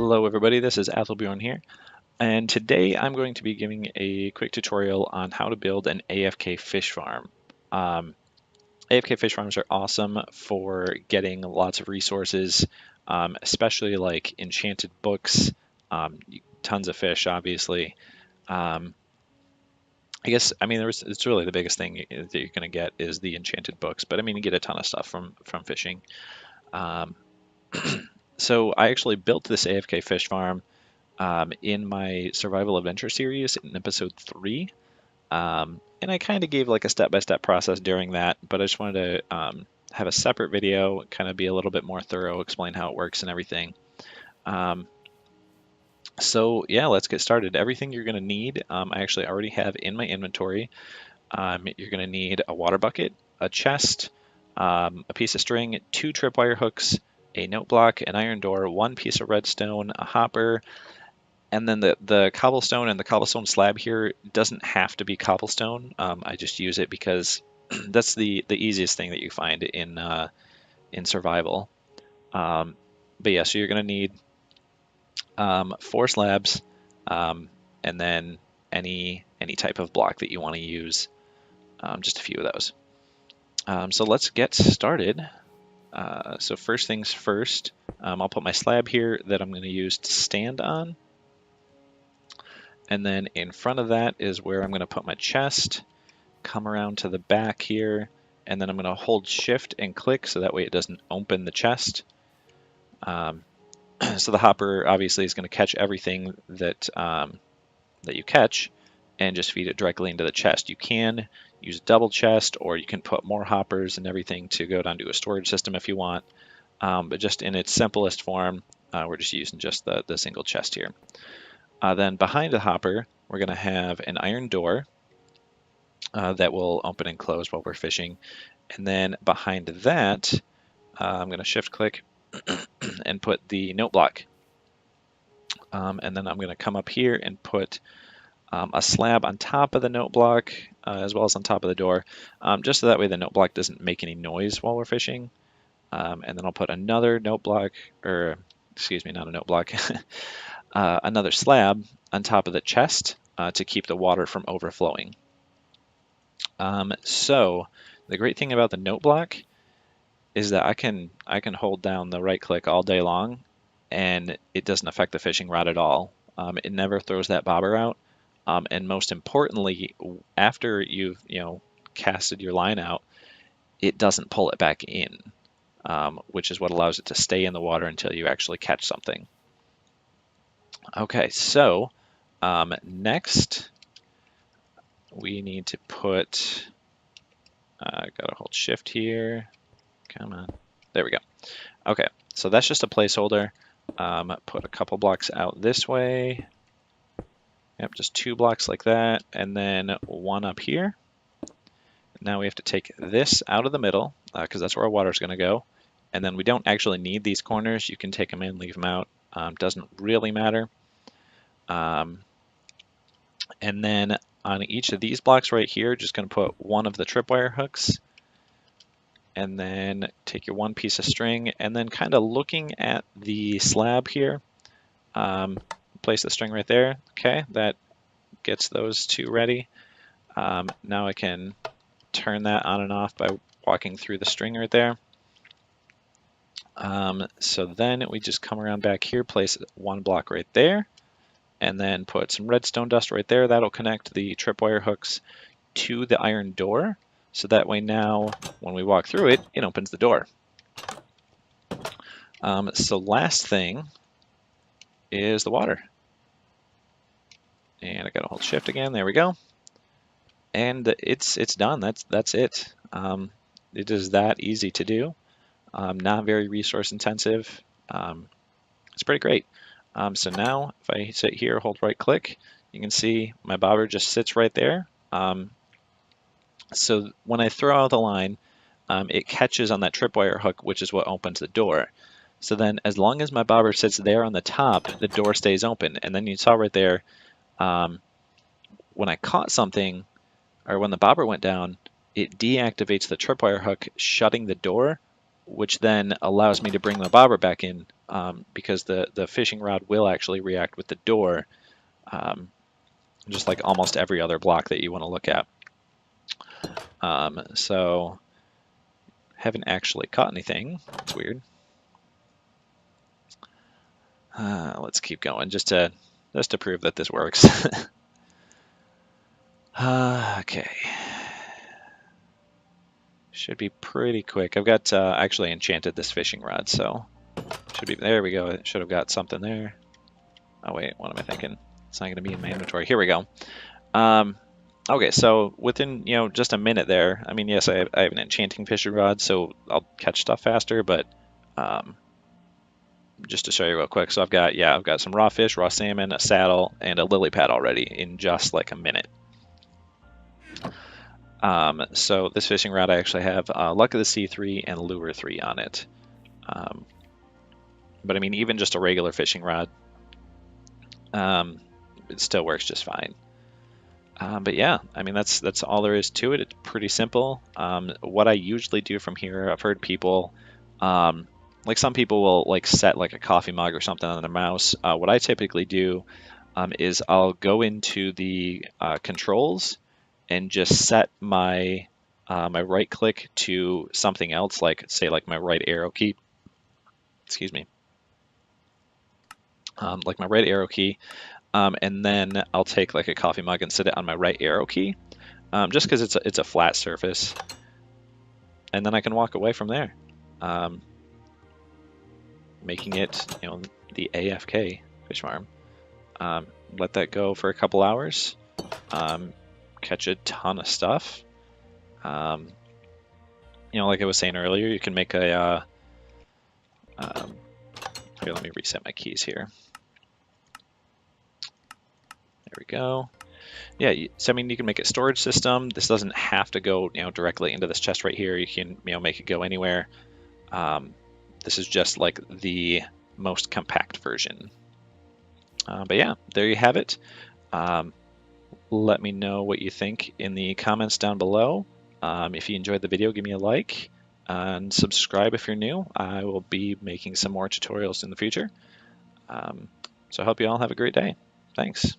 Hello everybody, this is Athelbjorn here, and today I'm going to be giving a quick tutorial on how to build an AFK fish farm. AFK fish farms are awesome for getting lots of resources, especially like enchanted books, tons of fish obviously. It's really the biggest thing that you're going to get is the enchanted books, but I mean you get a ton of stuff from fishing. Um, so I actually built this AFK fish farm in my survival adventure series in episode 3. And I kind of gave like a step-by-step process during that, but I just wanted to have a separate video, kind of be a little bit more thorough, explain how it works and everything. So yeah, let's get started. Everything you're going to need, I actually already have in my inventory. You're going to need a water bucket, a chest, a piece of string, 2 tripwire hooks, a note block, an iron door, 1 piece of redstone, a hopper, and then the cobblestone and the cobblestone slab here doesn't have to be cobblestone. I just use it because that's the easiest thing that you find in survival. But yeah, so you're going to need 4 slabs, and then any type of block that you want to use, just a few of those. So let's get started. So first things first, I'll put my slab here that I'm going to use to stand on. And then in front of that is where I'm going to put my chest, come around to the back here, and then I'm going to hold shift and click so that way it doesn't open the chest. So the hopper obviously is going to catch everything that you catch and just feed it directly into the chest. You can use a double chest, or you can put more hoppers and everything to go down to a storage system if you want. But just in its simplest form, we're just using just the single chest here. Then behind the hopper, we're going to have an iron door that will open and close while we're fishing. And then behind that, I'm going to shift click and put the note block. And then I'm going to come up here and put a slab on top of the note block as well as on top of the door, just so that way the note block doesn't make any noise while we're fishing. And then I'll put another note block, or excuse me, not a note block, another slab on top of the chest to keep the water from overflowing. So the great thing about the note block is that I can hold down the right click all day long and it doesn't affect the fishing rod at all. It never throws that bobber out. And most importantly, after you've casted your line out, it doesn't pull it back in, which is what allows it to stay in the water until you actually catch something. Okay, so next we need to put, gotta hold shift here, come on, there we go. Okay, so that's just a placeholder. Put a couple blocks out this way. Yep, just 2 blocks like that, and then 1 up here. Now we have to take this out of the middle, because that's where our water is going to go. And then we don't actually need these corners. You can take them in, leave them out. Doesn't really matter. And then on each of these blocks right here, just going to put 1 of the tripwire hooks. And then take your 1 piece of string, and then kind of looking at the slab here, place the string right there. Okay, that gets those 2 ready. Now I can turn that on and off by walking through the string right there. So then we just come around back here, place 1 block right there, and then put some redstone dust right there. That'll connect the tripwire hooks to the iron door. So that way now, when we walk through it, it opens the door. So last thing is the water. And I gotta hold shift again, there we go. And it's done, that's it. It is that easy to do, not very resource intensive. It's pretty great. So now if I sit here, hold right click, you can see my bobber just sits right there. So when I throw out the line, it catches on that tripwire hook, which is what opens the door. So then as long as my bobber sits there on the top, the door stays open. And then you saw right there, when I caught something, or when the bobber went down, it deactivates the tripwire hook, shutting the door, which then allows me to bring the bobber back in because the fishing rod will actually react with the door, just like almost every other block that you want to look at. So haven't actually caught anything. It's weird. Let's keep going just to prove that this works. Okay. Should be pretty quick. I've got actually enchanted this fishing rod, so should be, there we go. It should have got something there. Oh wait, what am I thinking? It's not going to be in my inventory. Here we go. Okay, so within, just a minute there, I mean, yes, I have an enchanting fishing rod, so I'll catch stuff faster, but just to show you real quick, so I've got some raw fish, raw salmon, a saddle, and a lily pad already in just like a minute. So this fishing rod, I actually have Luck of the Sea 3 and Lure 3 on it. But I mean, even just a regular fishing rod, it still works just fine. But yeah, I mean, that's all there is to it. It's pretty simple. What I usually do from here, I've heard people, like some people will like set like a coffee mug or something on their mouse. What I typically do is I'll go into the controls and just set my my right click to something else, like say like my right arrow key. Excuse me. Like my right arrow key, and then I'll take like a coffee mug and set it on my right arrow key, just because it's a flat surface, and then I can walk away from there, making it the AFK fish farm. Let that go for a couple hours, catch a ton of stuff. Like I was saying earlier, you can make a here, let me reset my keys here. There we go. Yeah, so I mean, you can make a storage system. This doesn't have to go, directly into this chest right here. You can, make it go anywhere. This is just like the most compact version. But yeah, there you have it. Let me know what you think in the comments down below. If you enjoyed the video, give me a like and subscribe if you're new. I will be making some more tutorials in the future. So I hope you all have a great day. Thanks.